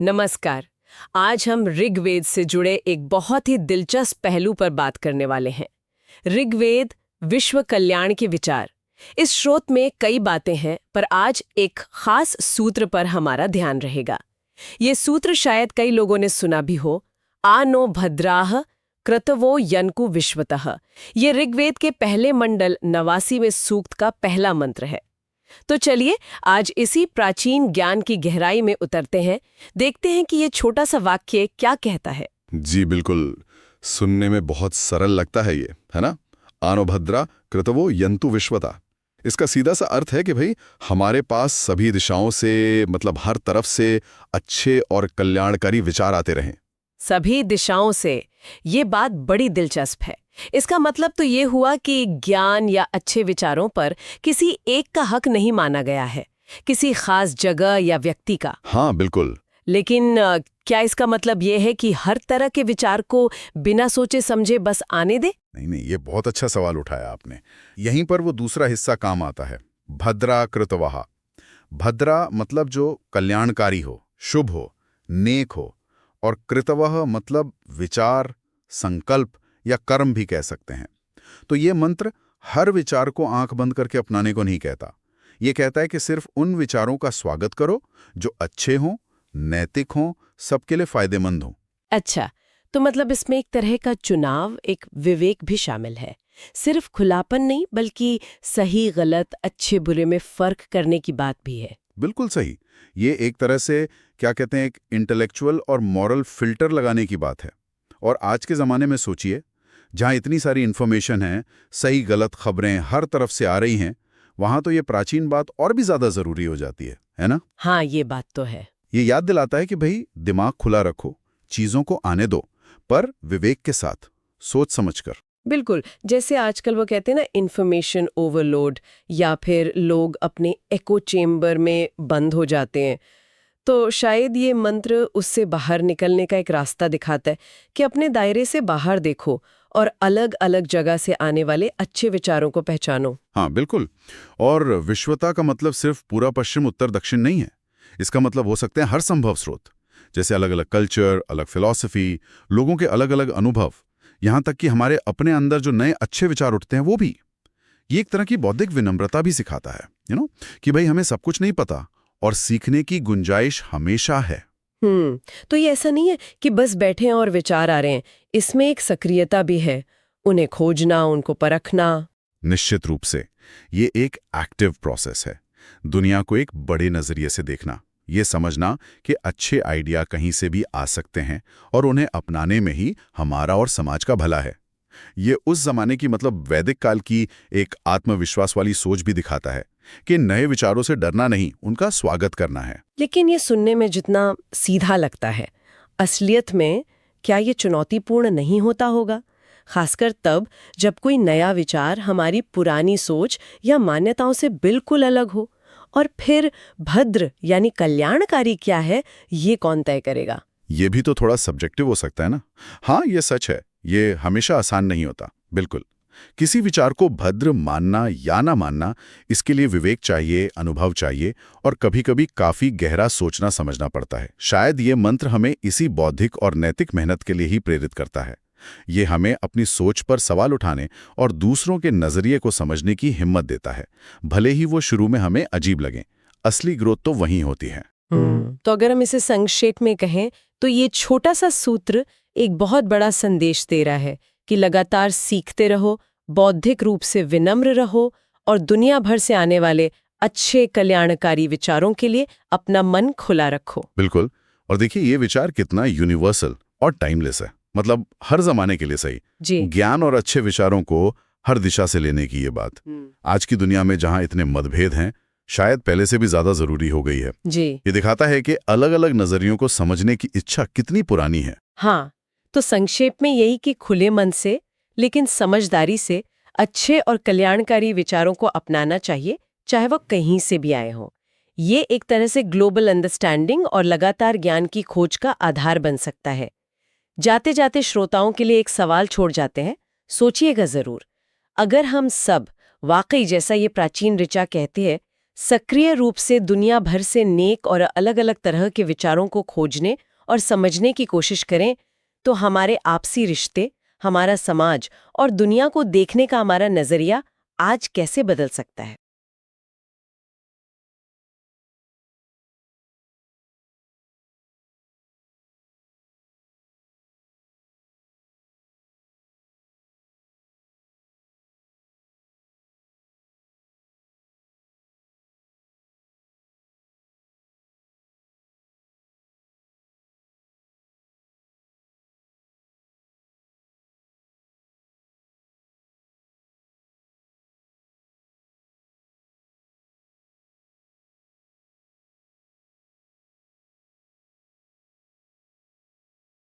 नमस्कार। आज हम ऋग्वेद से जुड़े एक बहुत ही दिलचस्प पहलू पर बात करने वाले हैं। ऋग्वेद, विश्व कल्याण के विचार। इस स्रोत में कई बातें हैं, पर आज एक खास सूत्र पर हमारा ध्यान रहेगा। ये सूत्र शायद कई लोगों ने सुना भी हो। आ नो भद्राह क्रतवो यनको विश्वतः। ये ऋग्वेद के पहले मंडल 89 में सूक्त का पहला मंत्र है। तो चलिए आज इसी प्राचीन ज्ञान की गहराई में उतरते हैं, देखते हैं कि ये छोटा सा वाक्य क्या कहता है। जी बिल्कुल, सुनने में बहुत सरल लगता है ये, है ना? आनो भद्रा कृतवो यंतु विश्वता। इसका सीधा सा अर्थ है कि भाई हमारे पास सभी दिशाओं से, मतलब हर तरफ से अच्छे और कल्याणकारी विचार आते रहें। सभी दिशाओं से, ये बात बड़ी दिलचस्प है। इसका मतलब तो ये हुआ कि ज्ञान या अच्छे विचारों पर किसी एक का हक नहीं माना गया है, किसी खास जगह या व्यक्ति का। हाँ बिल्कुल। लेकिन क्या इसका मतलब ये है कि हर तरह के विचार को बिना सोचे समझे बस आने दे? नहीं, ये बहुत अच्छा सवाल उठाया आपने। यहीं पर वो दूसरा हिस्सा काम आता है, भद्रा कृतवहा। भद्रा मतलब जो कल्याणकारी हो, शुभ हो, नेक हो, और कृतवह मतलब विचार, संकल्प या कर्म भी कह सकते हैं। तो ये मंत्र हर विचार को आंख बंद करके अपनाने को नहीं कहता। ये कहता है कि सिर्फ उन विचारों का स्वागत करो जो अच्छे हों, नैतिक हों, सबके लिए फायदेमंद हों। अच्छा, तो मतलब इसमें एक तरह का चुनाव, एक विवेक भी शामिल है। सिर्फ खुलापन नहीं, बल्कि सही गलत, अच्छे बुरे में फर्क करने की बात भी है। बिल्कुल सही। ये एक तरह से क्या कहते हैं, एक इंटेलेक्चुअल और मॉरल फिल्टर लगाने की बात है। और आज के ज़माने में सोचिए, जहाँ इतनी सारी इन्फॉर्मेशन है, सही गलत खबरें हर तरफ से आ रही हैं, वहाँ तो ये प्राचीन बात और भी ज़्यादा ज़रूरी हो जाती है ना? हाँ, ये बात तो है। ये याद दिलाता है कि भाई दिमाग खुला रखो, चीज़ों को आने दो, पर विवेक के साथ, सोच समझकर। बिल्कुल, जैसे आजकल वो कहते हैं ना, इन्फॉर्मेशन ओवरलोड, या फिर लोग अपने एको चेम्बर में बंद हो जाते हैं। तो शायद ये मंत्र उससे बाहर निकलने का एक रास्ता दिखाता है कि अपने दायरे से बाहर देखो और अलग अलग जगह से आने वाले अच्छे विचारों को पहचानो। हाँ बिल्कुल। और विश्वता का मतलब सिर्फ पूरा पश्चिम उत्तर दक्षिण नहीं है। इसका मतलब हो सकते हैं हर संभव स्रोत, जैसे अलग अलग कल्चर, अलग फिलॉसफी, लोगों के अलग अलग अनुभव, यहाँ तक कि हमारे अपने अंदर जो नए अच्छे विचार उठते हैं वो भी। ये एक तरह की बौद्धिक विनम्रता भी सिखाता है, कि भाई हमें सब कुछ नहीं पता और सीखने की गुंजाइश हमेशा है। तो ये ऐसा नहीं है कि बस बैठे हैं और विचार आ रहे हैं। इसमें एक सक्रियता भी है, उन्हें खोजना, उनको परखना। निश्चित रूप से ये एक एक्टिव प्रोसेस है। दुनिया को एक बड़े नजरिए से देखना, ये समझना कि अच्छे आइडिया कहीं से भी आ सकते हैं और उन्हें अपनाने में ही हमारा और समाज का भला है। ये उस जमाने की, मतलब वैदिक काल की एक आत्मविश्वास वाली सोच भी दिखाता है कि नए विचारों से डरना नहीं, उनका स्वागत करना है। लेकिन ये सुनने में जितना सीधा लगता है, असलियत में क्या ये चुनौतीपूर्ण नहीं होता होगा? खासकर तब जब कोई नया विचार हमारी पुरानी सोच या मान्यताओं से बिल्कुल अलग हो। और फिर भद्र यानी कल्याणकारी क्या है, ये कौन तय करेगा? ये भी तो थोड़ा सब्जेक्टिव हो सकता है ना। हाँ, ये सच है, ये हमेशा आसान नहीं होता। बिल्कुल, किसी विचार को भद्र मानना या ना मानना, इसके लिए विवेक चाहिए, अनुभव चाहिए, और कभी-कभी काफी गहरा सोचना समझना पड़ता है। शायद ये मंत्र हमें इसी बौद्धिक और नैतिक मेहनत के लिए ही प्रेरित करता है। ये हमें अपनी सोच पर सवाल उठाने और दूसरों के नजरिए को समझने की हिम्मत देता है, भले ही वो शुरू में हमें अजीब लगें। असली ग्रोथ तो वहीं होती है। तो अगर हम इसे संक्षेप में कहें तो ये छोटा सा सूत्र एक बहुत बड़ा संदेश दे रहा है कि लगातार सीखते रहो, बौद्धिक रूप से विनम्र रहो और दुनिया भर से आने वाले अच्छे कल्याणकारी विचारों के लिए अपना मन खुला रखो। बिल्कुल। और देखिए, ये विचार कितना यूनिवर्सल और टाइमलेस है, मतलब हर जमाने के लिए सही। जी। ज्ञान और अच्छे विचारों को हर दिशा से लेने की ये बात आज की दुनिया में जहां इतने मतभेद हैं, शायद पहले से भी ज्यादा जरूरी हो गई है। जी। ये दिखाता है कि अलग अलग नजरियों को समझने की इच्छा कितनी पुरानी है। हाँ, तो संक्षेप में यही कि खुले मन से लेकिन समझदारी से अच्छे और कल्याणकारी विचारों को अपनाना चाहिए, चाहे वो कहीं से भी आए हों। ये एक तरह से ग्लोबल अंडरस्टैंडिंग और लगातार ज्ञान की खोज का आधार बन सकता है। जाते जाते श्रोताओं के लिए एक सवाल छोड़ जाते हैं, सोचिएगा जरूर। अगर हम सब वाकई, जैसा ये प्राचीन ऋचा कहते हैं, सक्रिय रूप से दुनिया भर से नेक और अलग-अलग तरह के विचारों को खोजने और समझने की कोशिश करें, तो हमारे आपसी रिश्ते, हमारा समाज और दुनिया को देखने का हमारा नजरिया आज कैसे बदल सकता है।